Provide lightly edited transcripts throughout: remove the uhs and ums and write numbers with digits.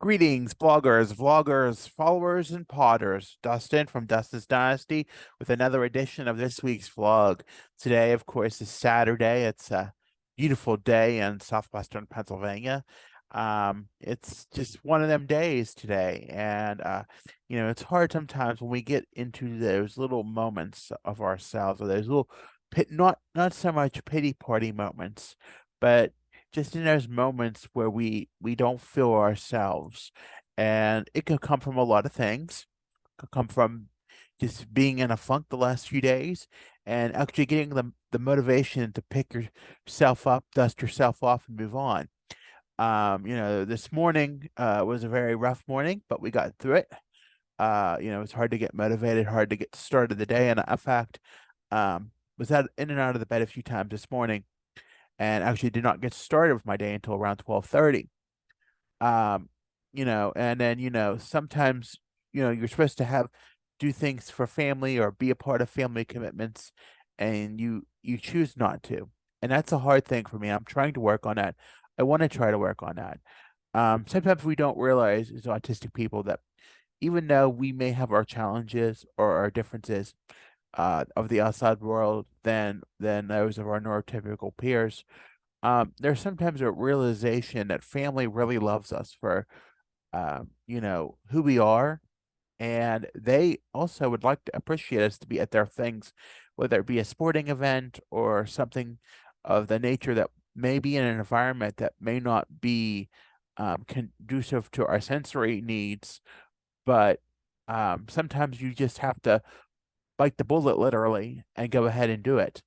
Greetings, bloggers, vloggers, followers, and potters. Dustin from Dustin's Dynasty with another edition of this week's vlog. Today, of course, is Saturday. It's a beautiful day in southwestern Pennsylvania. It's just one of them days today, and it's hard sometimes when we get into those little moments of ourselves, or those little not so much pity party moments, but just in those moments where we don't feel ourselves, and it can come from a lot of things. It could come from just being in a funk the last few days and actually getting the motivation to pick yourself up, dust yourself off, and move on. This morning was a very rough morning, but we got through it. It's hard to get motivated, hard to get started the day, and in fact, was out in and out of the bed a few times this morning and actually did not get started with my day until around 12:30. Um, and then, sometimes, you're supposed to do things for family or be a part of family commitments, and you choose not to. And that's a hard thing for me. I'm trying to work on that. I want to try to work on that. Sometimes we don't realize as autistic people that even though we may have our challenges or our differences, of the outside world than those of our neurotypical peers. There's sometimes a realization that family really loves us for who we are, and they also would like to appreciate us to be at their things, whether it be a sporting event or something of the nature that may be in an environment that may not be conducive to our sensory needs, but sometimes you just have to bite the bullet literally and go ahead and do it.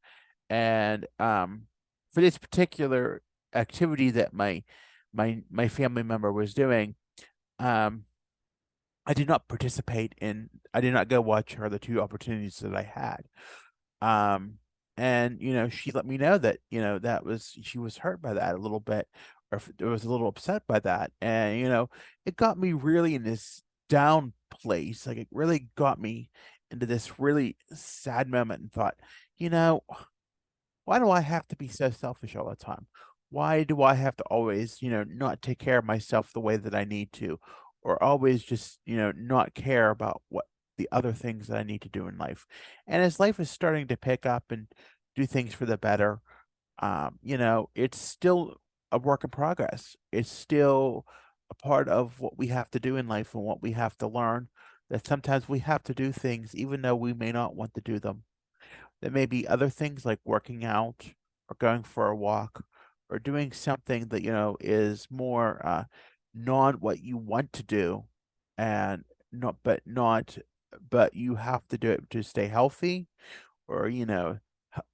And for this particular activity that my family member was doing, um, I did not participate in. I did not go watch her the two opportunities that I had. Um, and she let me know that that was she was hurt by that a little bit, or was a little upset by that, and it got me really in this down place. Like it really got me into this really sad moment and thought, you know, why do I have to be so selfish all the time? Why do I have to always, not take care of myself the way that I need to, or always just, not care about what the other things that I need to do in life? And as life is starting to pick up and do things for the better, it's still a work in progress. It's still a part of what we have to do in life and what we have to learn, that sometimes we have to do things even though we may not want to do them. There may be other things like working out or going for a walk or doing something that, is more not what you want to do, and but you have to do it to stay healthy, or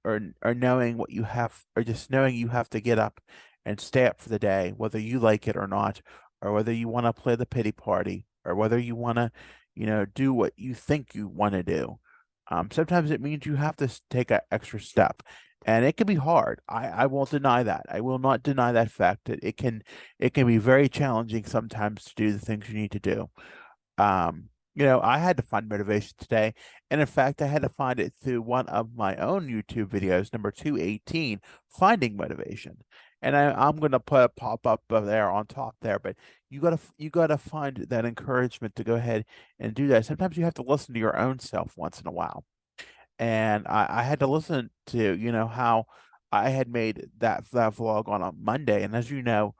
or knowing what you have, or just knowing you have to get up and stay up for the day, whether you like it or not, or whether you want to play the pity party, or whether you want to, do what you think you want to do. Sometimes it means you have to take an extra step, and it can be hard. I won't deny that. I will not deny that fact that it can be very challenging sometimes to do the things you need to do. I had to find motivation today. And in fact, I had to find it through one of my own YouTube videos, number 218, Finding Motivation. And I'm gonna put a pop up of there on top there, but you gotta find that encouragement to go ahead and do that. Sometimes you have to listen to your own self once in a while. And I had to listen to, how I had made that vlog on a Monday. And as you know,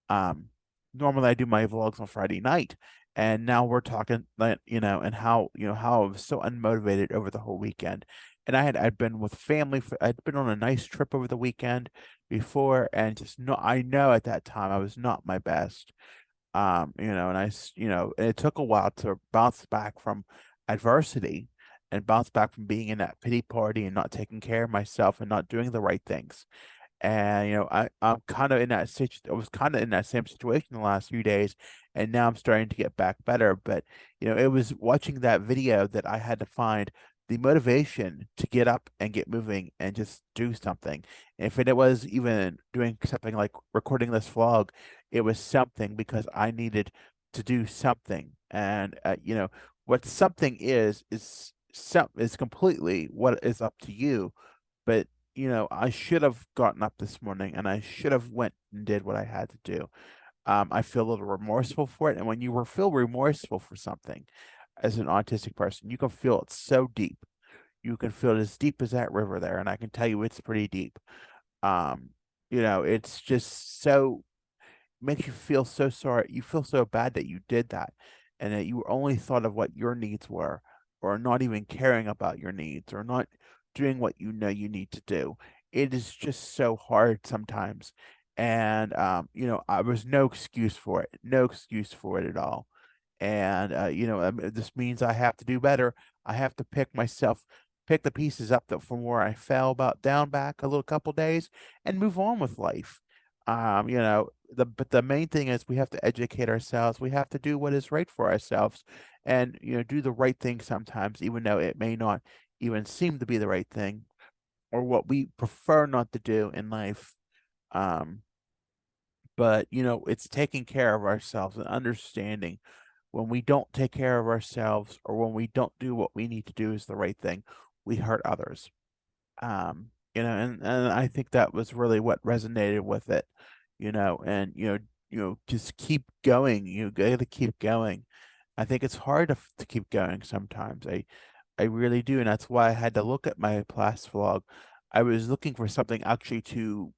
um, normally I do my vlogs on Friday night, and now we're talking like, and how I was so unmotivated over the whole weekend. And I'd been with family I'd been on a nice trip over the weekend before, and just no I know at that time I was not my best. And and it took a while to bounce back from adversity and bounce back from being in that pity party and not taking care of myself and not doing the right things. And I'm kind of in that I was kind of in that same situation the last few days, and now I'm starting to get back better. But it was watching that video that I had to find the motivation to get up and get moving and just do something. If it was even doing something like recording this vlog, it was something because I needed to do something. And what something is completely what is up to you. But I should have gotten up this morning and I should have went and did what I had to do. I feel a little remorseful for it. And when you feel remorseful for something as an autistic person, you can feel it so deep. You can feel it as deep as that river there, and I can tell you it's pretty deep. Um, it's just so makes you feel so sorry. You feel so bad that you did that, and that you only thought of what your needs were, or not even caring about your needs, or not doing what you know you need to do. It is just so hard sometimes. And I was no excuse for it, no excuse for it at all. And this means I have to do better. I have to pick the pieces up that from where I fell about down back a little couple days and move on with life. But the main thing is we have to educate ourselves. We have to do what is right for ourselves, and do the right thing sometimes, even though it may not even seem to be the right thing, or what we prefer not to do in life. Um, but it's taking care of ourselves and understanding when we don't take care of ourselves, or when we don't do what we need to do is the right thing, we hurt others. And I think that was really what resonated with it, and just keep going. You gotta keep going. I think it's hard to keep going sometimes. I really do, and that's why I had to look at my past vlog. I was looking for something actually to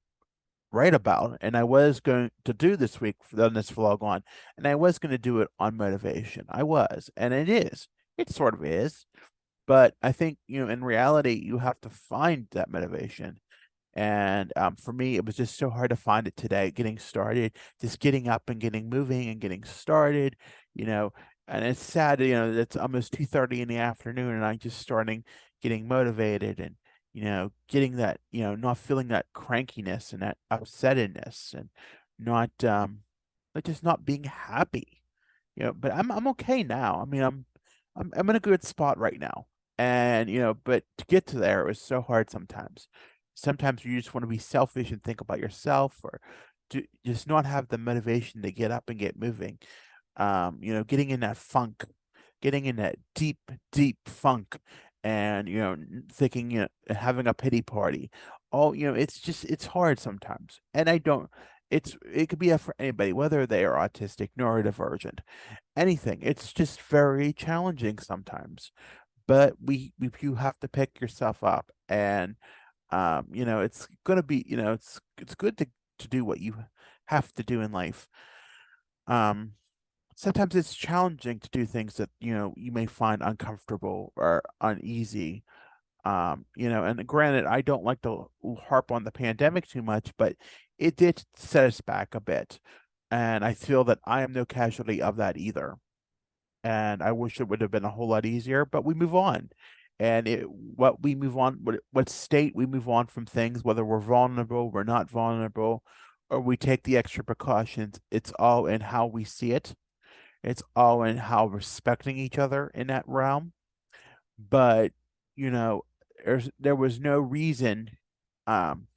write about, and I was going to do this week on this vlog on, and I was going to do it on motivation. I was, and it sort of is, but I think in reality you have to find that motivation. And for me, it was just so hard to find it today, getting started, just getting up and getting moving and getting started, you know. And it's sad, it's almost 2:30 in the afternoon, and I'm just starting getting motivated, and getting that, not feeling that crankiness and that upsettedness, and not like just not being happy. But I'm okay now. I mean, I'm in a good spot right now. And but to get to there, it was so hard sometimes. Sometimes you just want to be selfish and think about yourself, or to just not have the motivation to get up and get moving. Getting in that funk, getting in that deep, deep funk, and thinking, having a pity party. Oh, it's hard sometimes. And I don't it could be for anybody, whether they are autistic, neurodivergent, anything. It's just very challenging sometimes. But you have to pick yourself up, and it's gonna be, it's good to do what you have to do in life. Um, Sometimes it's challenging to do things that you may find uncomfortable or uneasy. And granted, I don't like to harp on the pandemic too much, but it did set us back a bit, and I feel that I am no casualty of that either. And I wish it would have been a whole lot easier, but we move on. And what we move on, what state we move on from things, whether we're vulnerable, we're not vulnerable, or we take the extra precautions, it's all in how we see it. It's all in how respecting each other in that realm. But, you know, there was no reason um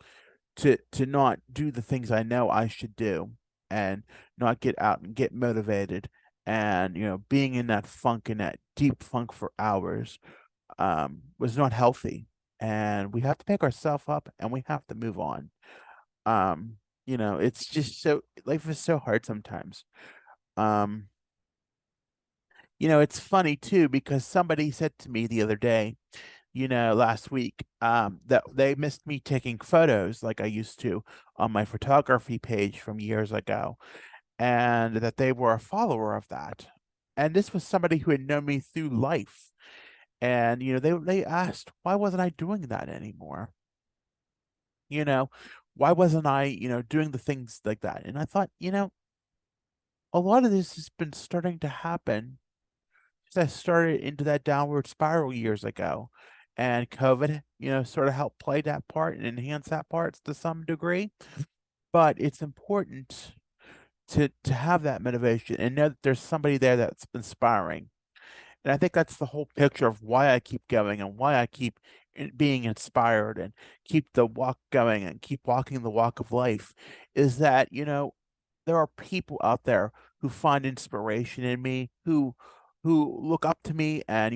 to not do the things I know I should do, and not get out and get motivated, and being in that funk, in that deep funk for hours, was not healthy. And we have to pick ourselves up, and we have to move on. um it's just so life is so hard sometimes. um it's funny too, because somebody said to me the other day, last week, that they missed me taking photos like I used to on my photography page from years ago, and that they were a follower of that. And this was somebody who had known me through life. And they asked, why wasn't I doing that anymore? You know, why wasn't I, doing the things like that? And I thought, a lot of this has been starting to happen since I started into that downward spiral years ago. And COVID, sort of helped play that part and enhance that part to some degree. But it's important to have that motivation and know that there's somebody there that's inspiring. And I think that's the whole picture of why I keep going, and why I keep being inspired, and keep the walk going, and keep walking the walk of life, is that, there are people out there who find inspiration in me, who look up to me, and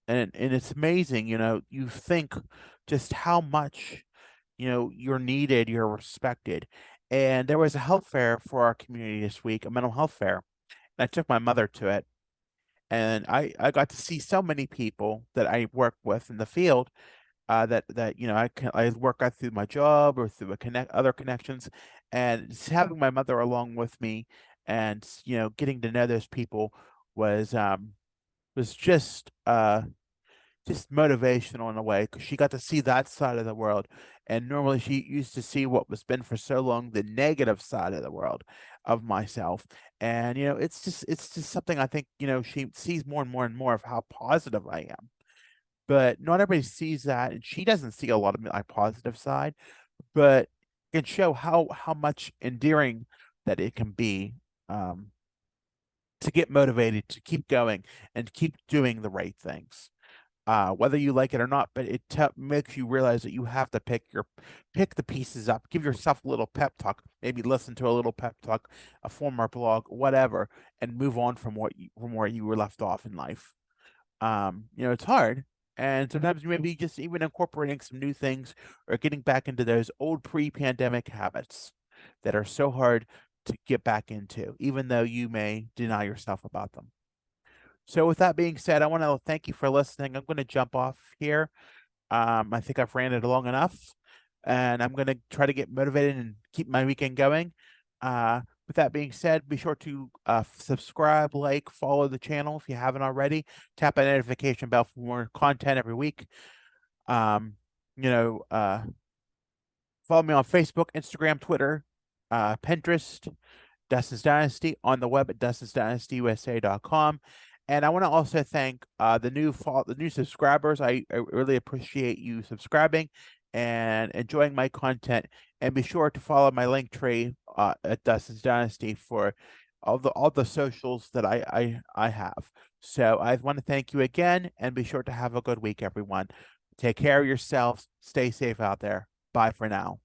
and it's amazing, you think just how much, you're needed, you're respected. And there was a health fair for our community this week, a mental health fair. And I took my mother to it, and I got to see so many people that I work with in the field, that I work out through my job or through other connections, and just having my mother along with me, and getting to know those people was was just motivational in a way, because she got to see that side of the world. And normally she used to see what was been for so long the negative side of the world of myself. And it's just something I think she sees more and more and more of how positive I am. But not everybody sees that, and she doesn't see a lot of my positive side, but can show how much endearing that it can be, um, to get motivated to keep going and keep doing the right things, whether you like it or not. But it makes you realize that you have to pick the pieces up, give yourself a little pep talk, maybe listen to a little pep talk, a former blog, whatever, and move on from from where you were left off in life. It's hard. And sometimes maybe just even incorporating some new things, or getting back into those old pre-pandemic habits that are so hard to get back into, even though you may deny yourself about them. So with that being said, I want to thank you for listening. I'm going to jump off here. I think I've ran it long enough, and I'm going to try to get motivated and keep my weekend going. With that being said, be sure to subscribe, like, follow the channel if you haven't already. Tap that notification bell for more content every week. Um, you know, uh, Follow me on Facebook, Instagram, Twitter, Pinterest, Dustin's Dynasty, on the web at dustinsdynastyusa.com. And I want to also thank the new subscribers. I really appreciate you subscribing and enjoying my content. And be sure to follow my link tree at Dustin's Dynasty for all the socials that I have. So I want to thank you again, and be sure to have a good week, everyone. Take care of yourselves. Stay safe out there. Bye for now.